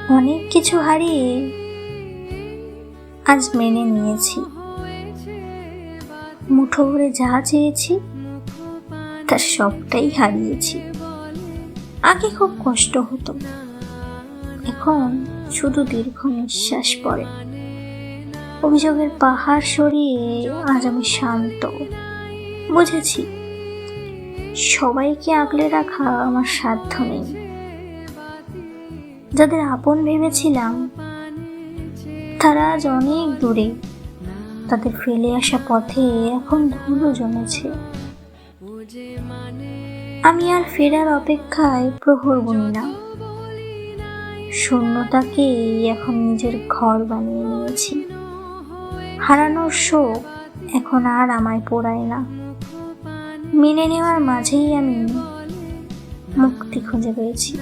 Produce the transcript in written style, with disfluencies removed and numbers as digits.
অনেক কিছু হারিয়ে আজ মেনে নিয়েছি। মুঠো ভরে যা চেয়েছি তার সবটাই হারিয়েছি। আগে খুব কষ্ট হতো, এখন শুধু দীর্ঘ নিঃশ্বাস পড়ে। অভিযোগের পাহাড় সরিয়ে আজ আমি শান্ত। বুঝেছি সবাইকে আগলে রাখা আমার সাধ্য নেই। যাদের আপন ভেবেছিলাম তারা আজ অনেক দূরে। তাদের ফেলে আসা পথে এখন ধুলো জমেছে। আমি আর ফেরার অপেক্ষায় প্রহর গুনি না। শূন্যতাকে এখন নিজের ঘর বানিয়ে নিয়েছি। হারানোর শোক এখন আর আমায় পোড়ায় না। মেনে নেওয়ার মাঝেই আমি মুক্তি খুঁজে পেয়েছি।